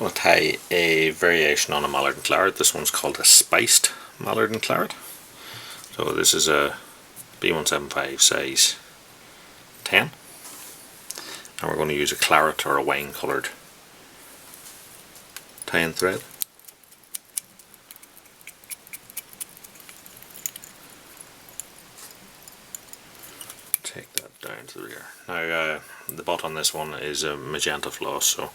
going to tie a variation on a Mallard and Claret. This one's called a spiced Mallard and Claret. So this is a B175 size 10, and we're going to use a claret or a wine coloured tying thread. Take that down to the rear. Now the butt on this one is a magenta floss, so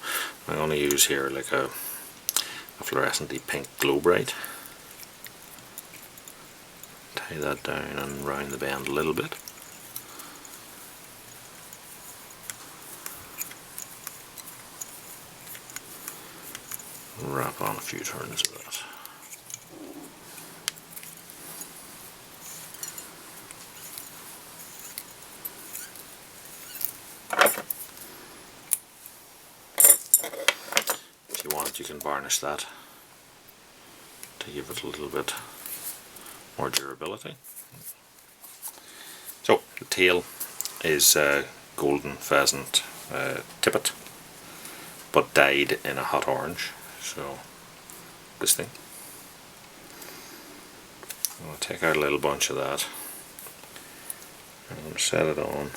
I'm going to use here like a fluorescent-y pink glow bright. Tie that down and round the bend a little bit. Wrap on a few turns of that. If you want, you can varnish that to give it a little bit more durability. So the tail is golden pheasant tippet, but dyed in a hot orange. So this thing, I'm going to take out a little bunch of that. I'm going to set it on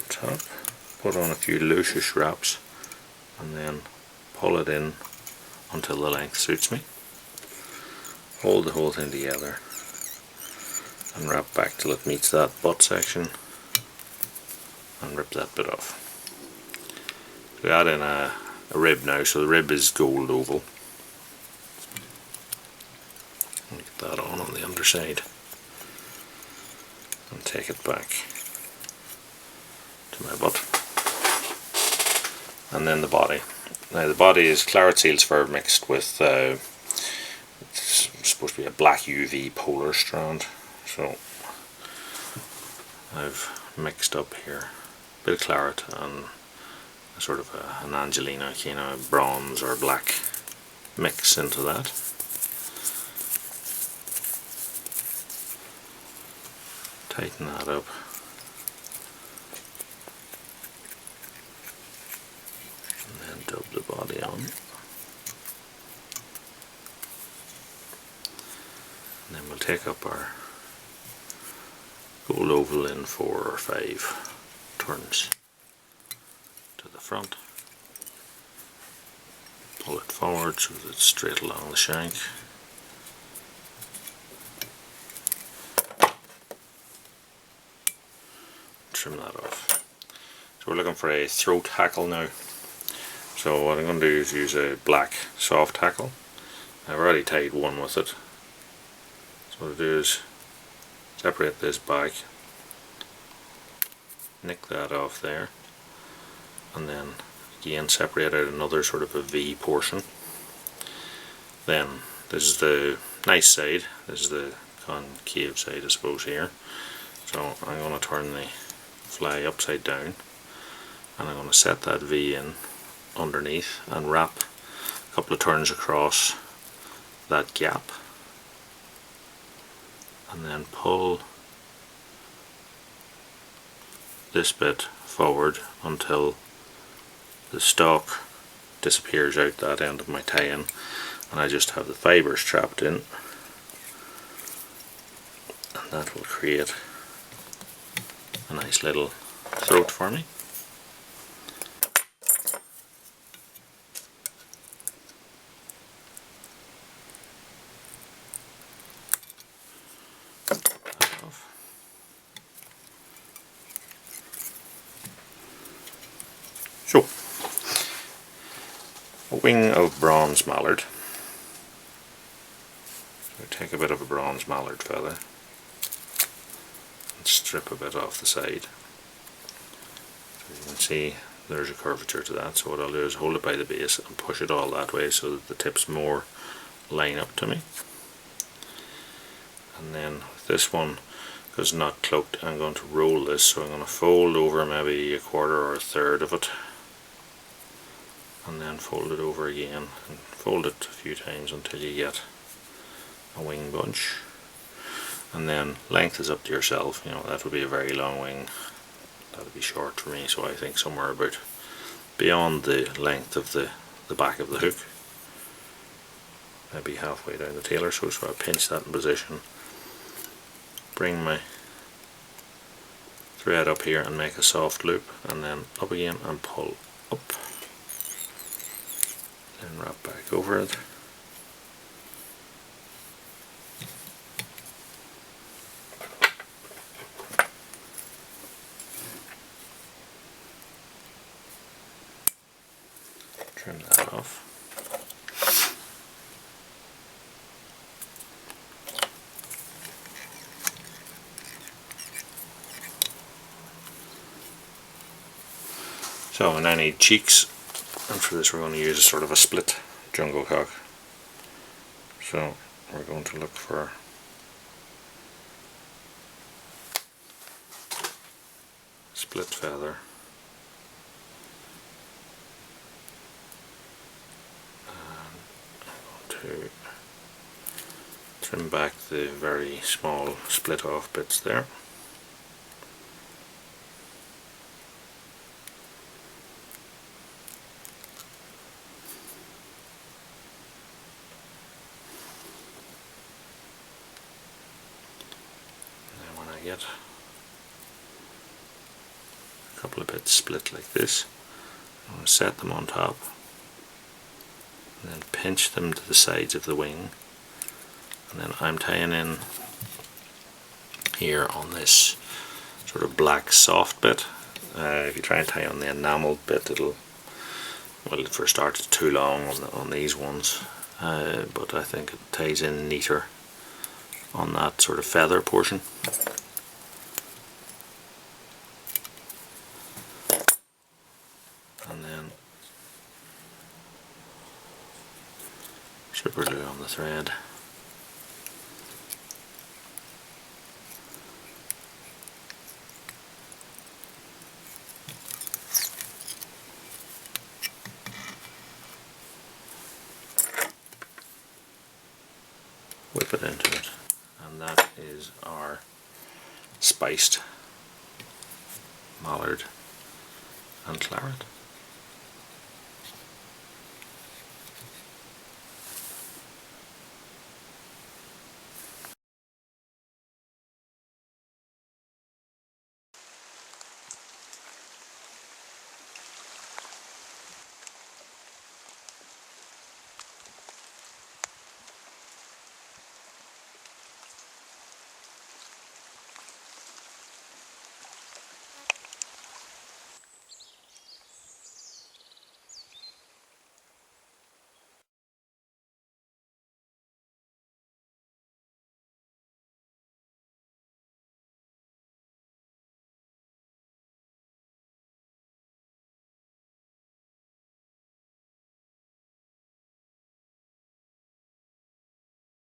top, put on a few loosish wraps, and then pull it in until the length suits me. Hold the whole thing together and wrap back till it meets that butt section, and rip that bit off. We add in a rib now, so the rib is gold oval. Get that on the underside and take it back to my butt. And then the body. Now the body is claret seals fur mixed with it's supposed to be a black UV polar strand, so I've mixed up here a bit of claret and a sort of an Angelina kind of bronze or black mix into that. Tighten that up. And then dub the body on. And then we'll take up our gold oval in 4 or 5 turns to the front. Pull it forward so that it's straight along the shank. Trim that off. So we're looking for a throat hackle now. So what I'm going to do is use a black soft hackle. I've already tied one with it. So what I do is separate this back, nick that off there, and then again separate out another sort of a V portion. Then this is the nice side, this is the concave side I suppose here. So I'm going to turn the fly upside down, and I'm going to set that V in underneath and wrap a couple of turns across that gap, and then pull this bit forward until the stalk disappears out that end of my tie-in, and I just have the fibres trapped in, and that will create a nice little throat for me. So, a wing of bronze mallard. So take a bit of a bronze mallard feather and strip a bit off the side. So you can see there's a curvature to that, so what I'll do is hold it by the base and push it all that way so that the tips more line up to me. And then with this one, because it's not cloaked, I'm going to roll this, so I'm going to fold over maybe a quarter or a third of it, and then fold it over again and fold it a few times until you get a wing bunch. And then length is up to yourself, you know, that would be a very long wing, that would be short for me, so I think somewhere about beyond the length of the back of the hook, maybe halfway down the tailor. So I pinch that in position, bring my thread up here and make a soft loop, and then up again and pull up, then wrap back over it. Trim that off. So in any cheeks, and for this we're going to use sort of a split jungle cock. So we're going to look for split feather, and I'm going to trim back the very small split off bits there. Get a couple of bits split like this, I'm going to set them on top and then pinch them to the sides of the wing, and then I'm tying in here on this sort of black soft bit. If you try and tie on the enameled bit, it'll, well, for a start it's too long on these ones, but I think it ties in neater on that sort of feather portion. And then super glue on the thread. Whip it into it, and that is our spiced Mallard and Claret.